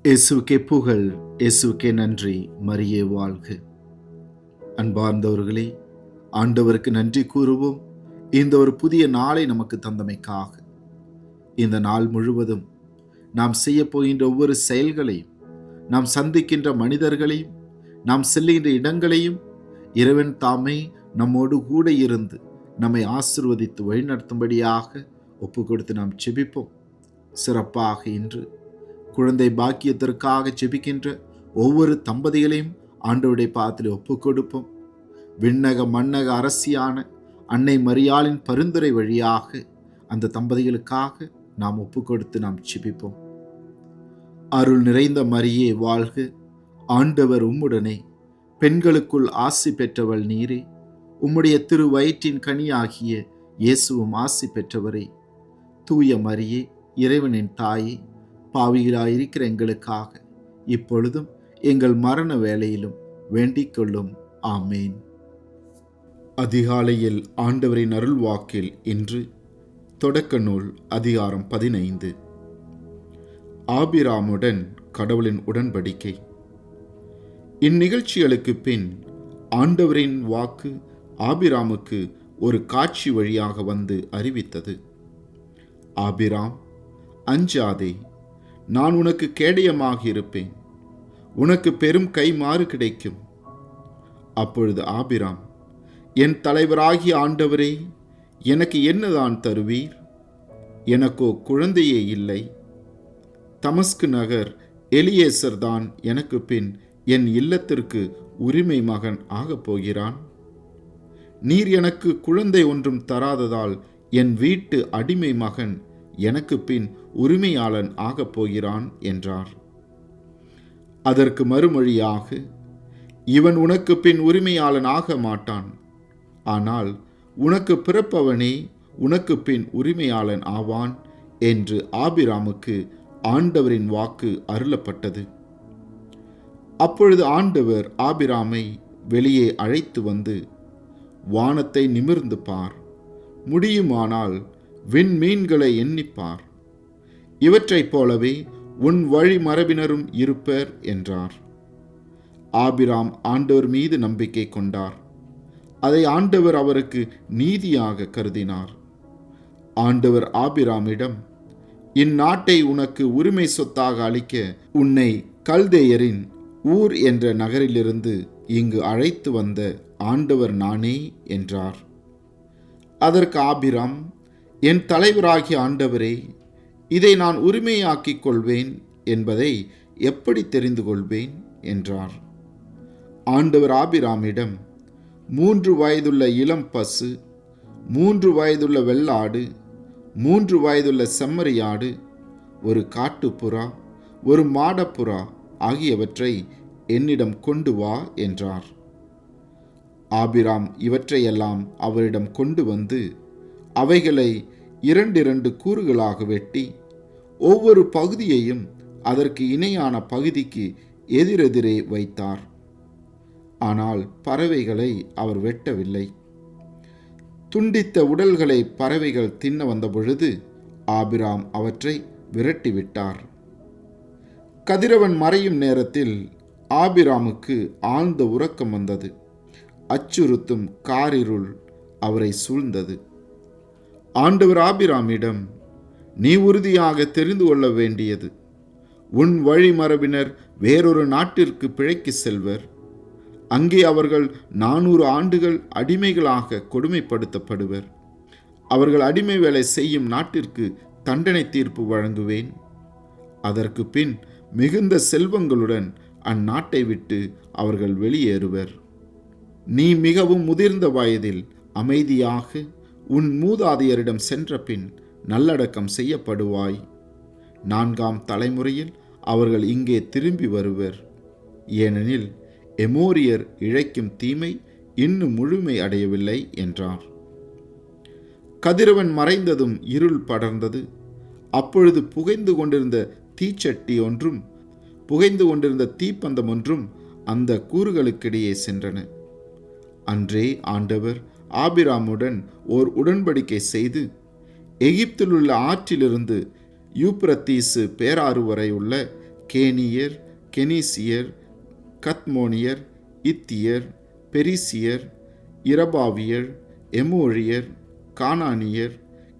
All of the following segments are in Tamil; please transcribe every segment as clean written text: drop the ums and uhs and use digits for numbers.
இயேசுவுக்கே புகழ், இயேசுவுக்கே நன்றி, மரியே வாழ்க. அன்பார்ந்தவர்களே, ஆண்டவருக்கு நன்றி கூறுவோம். இந்த ஒரு புதிய நாளை நமக்கு தந்தமைக்காக. இந்த நாள் முழுவதும் நாம் செய்ய போகின்ற ஒவ்வொரு செயல்களையும், நாம் சந்திக்கின்ற மனிதர்களையும், நாம் செல்லுகின்ற இடங்களையும் இறைவன் தாமே நம்மோடு கூட இருந்து நம்மை ஆசீர்வதித்து வழிநடத்தும்படியாக ஒப்பு கொடுத்து நாம் ஜெபிப்போம். சிறப்பாக இன்று குழந்தை பாக்கியத்திற்காக ஜெபிக்கின்ற ஒவ்வொரு தம்பதிகளையும் ஆண்டவருடைய பாதத்தில் ஒப்பு கொடுப்போம். விண்ணக மண்ணக அரசியான அன்னை மரியாளின் பரிந்துரை வழியாக அந்த தம்பதிகளுக்காக நாம் ஒப்பு கொடுத்து நாம் ஜெபிப்போம். அருள் நிறைந்த மரியே வாழ்க, ஆண்டவர் உம்முடனே, பெண்களுக்குள் ஆசி பெற்றவள் நீரே, உம்முடைய திரு வயிற்றின் கனியாகிய இயேசுவும் ஆசி பெற்றவரே. தூய மரியே, இறைவனின் தாயே, பாவிகளாயிருக்கிற எங்களுக்காக இப்பொழுதும் எங்கள் மரண வேளையிலும் வேண்டிக் கொள்ளும். ஆமேன். அதிகாலையில் ஆண்டவரின் அருள் வாக்கில் இன்று தொடக்க நூல் அதிகாரம் 15. ஆபிராமுடன் கடவுளின் உடன்படிக்கை. இந்நிகழ்ச்சிகளுக்கு பின் ஆண்டவரின் வாக்கு ஆபிராமுக்கு ஒரு காட்சி வழியாக வந்து அறிவித்தது. ஆபிராம், அஞ்சாதே, நான் உனக்கு கேடயமாக இருப்பேன், உனக்கு பெரும் கைமாறு கிடைக்கும். அப்பொழுது ஆபிராம், என் தலைவராகிய ஆண்டவரே, எனக்கு என்னதான் தருவீர்? எனக்கோ குழந்தையே இல்லை. தமஸ்கு நகர் எலியேசர் தான் எனக்கு பின் என் இல்லத்திற்கு உரிமை மகன் ஆகப் போகிறான். நீர் எனக்கு குழந்தை ஒன்றும் தராததால் என் வீட்டு அடிமை மகன் எனக்கு பின் உரிமையாளன் ஆகப் போகிறான் என்றார். அதற்கு மறுமொழியாக, இவன் உனக்கு பின் உரிமையாளன் ஆக மாட்டான், ஆனால் உனக்கு பிறப்பவனே உனக்கு பின் உரிமையாளன் ஆவான் என்று ஆபிராமுக்கு ஆண்டவரின் வாக்கு அருளப்பட்டது. அப்பொழுது ஆண்டவர் ஆபிராமை வெளியே அழைத்து வந்து, வானத்தை நிமிர்ந்து பார், முடியுமானால் விண்மீன்களை எண்ணிப்பார், இவற்றைப் போலவே உன் வழி மரபினரும் இருப்பர் என்றார். ஆபிராம் ஆண்டவர் மீது நம்பிக்கை கொண்டார். அதை ஆண்டவர் அவருக்கு நீதியாக கருதினார். ஆண்டவர் ஆபிராமிடம், இந்நாட்டை உனக்கு உரிமை சொத்தாக அளிக்க உன்னை கல்தேயரின் ஊர் என்ற நகரிலிருந்து இங்கு அழைத்து வந்த ஆண்டவர் நானே என்றார். அதற்கு ஆபிராம், என் தலைவராகிய ஆண்டவரே, இதை நான் உரிமையாக்கிக் கொள்வேன் என்பதை எப்படி தெரிந்து கொள்வேன் என்றார். ஆண்டவர் ஆபிராமிடம், 3 வயதுள்ள இளம் பசு, 3 வயதுள்ள வெள்ளாடு, 3 வயதுள்ள செம்மறியாடு, ஒரு காட்டுப்புறா, ஒரு மாடப்புறா ஆகியவற்றை என்னிடம் கொண்டு வா என்றார். ஆபிராம் இவற்றையெல்லாம் அவரிடம் கொண்டு வந்து அவைகளை 2 கூறுகளாக வெட்டி ஒவ்வொரு பகுதியையும் அதற்கு இணையான பகுதிக்கு எதிரெதிரே வைத்தார். ஆனால் பறவைகளை அவர் வெட்டவில்லை. துண்டித்த உடல்களை பறவைகள் தின்ன வந்த பொழுது ஆபிராம் அவற்றை விரட்டிவிட்டார். கதிரவன் மறையும் நேரத்தில் ஆபிராமுக்கு ஆழ்ந்த உறக்கம் வந்தது. அச்சுறுத்தும் காரிருள் அவரை சூழ்ந்தது. ஆண்டவர் ஆபிராமிடம், நீ உறுதியாக தெரிந்து கொள்ள வேண்டியது, உன் வழிமரபினர் வேறொரு நாட்டிற்கு பிழைக்கு செல்வர். அங்கே அவர்கள் 400 ஆண்டுகள் அடிமைகளாக கொடுமைப்படுத்தப்படுவர். அவர்கள் அடிமை வேலை செய்யும் நாட்டிற்கு தண்டனை தீர்ப்பு வழங்குவேன். அதற்கு பின் மிகுந்த செல்வங்களுடன் அந்நாட்டை விட்டு அவர்கள் வெளியேறுவர். நீ மிகவும் முதிர்ந்த வயதில் அமைதியாக உன் மூதாதையரிடம் சென்ற பின் நல்லடக்கம் செய்யப்படுவாய். 4ஆம் தலைமுறையில் அவர்கள் இங்கே திரும்பி வருவர். ஏனெனில் எமோரியர் இழைக்கும் தீமை இன்னும் முழுமை அடையவில்லை என்றார். கதிரவன் மறைந்ததும் இருள் படர்ந்தது. அப்பொழுது புகைந்து கொண்டிருந்த தீச்சட்டி ஒன்றும் புகைந்து கொண்டிருந்த தீப்பந்தம் ஒன்றும் அந்த கூறுகளுக்கிடையே சென்றன. அன்றே ஆண்டவர் ஆபிராமுடன் ஓர் உடன்படிக்கை செய்து எகிப்தில் உள்ள ஆற்றிலிருந்து யூப்ரத்தீசு பேராறு வரை உள்ள கேனியர், கெனிசியர், கத்மோனியர், இத்தியர், பெரிசியர், இரபாவியர், எமோரியர், கானானியர்,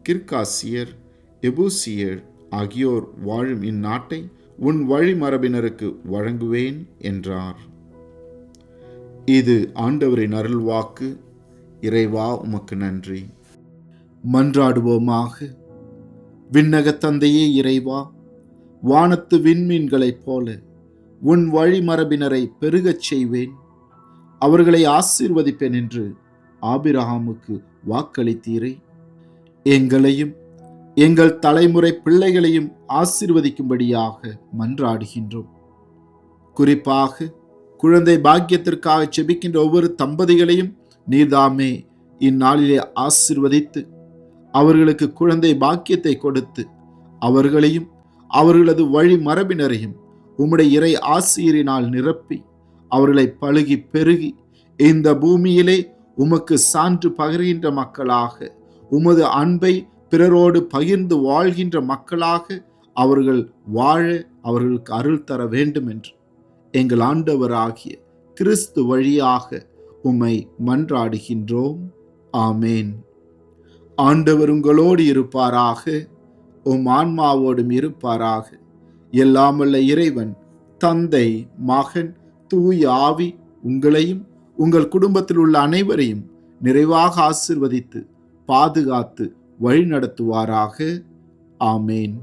கிர்காசியர், எபூசியர் ஆகியோர் வாழும் இந்நாட்டை உன் வழிமரபினருக்கு வழங்குவேன் என்றார். இது ஆண்டவரின் அருள்வாக்கு. இறைவா, உமக்கு நன்றி. மன்றாடுவோமாக. விண்ணக தந்தையே இறைவா, வானத்து விண்மீன்களைப் போல உன் வழிமரபினரை பெருகச் செய்வேன், அவர்களை ஆசீர்வதிப்பேன் என்று ஆபிரகாமுக்கு வாக்களித்தீரே. எங்களையும் எங்கள் தலைமுறை பிள்ளைகளையும் ஆசீர்வதிக்கும்படியாக மன்றாடுகின்றோம். குறிப்பாக குழந்தை பாக்கியத்திற்காக செபிக்கின்ற ஒவ்வொரு தம்பதிகளையும் நீர்தாமே இந்நாளிலே ஆசீர்வதித்து அவர்களுக்கு குழந்தை பாக்கியத்தை கொடுத்து அவர்களையும் அவர்களது வழி மரபினரையும் உம்முடைய இறை ஆசீரினால் நிரப்பி அவர்களை பழுகி பெருகி இந்த பூமியிலே உமக்கு சான்று பகிர்கின்ற மக்களாக, உமது அன்பை பிறரோடு பகிர்ந்து வாழ்கின்ற மக்களாக அவர்கள் வாழ அவர்களுக்கு அருள் தர வேண்டும் என்று எங்கள் ஆண்டவராகிய கிறிஸ்து வழியாக உம்மை மன்றாடுகின்றோம். ஆமேன். ஆண்டவர் உங்களோடு இருப்பாராக, உம் ஆன்மாவோடும் இருப்பாராக. எல்லாமல்ல இறைவன் தந்தை, மகன், தூய ஆவி உங்களையும் உங்கள் குடும்பத்தில் உள்ள அனைவரையும் நிறைவாக ஆசீர்வதித்து பாதுகாத்து வழிநடத்துவாராக. ஆமேன்.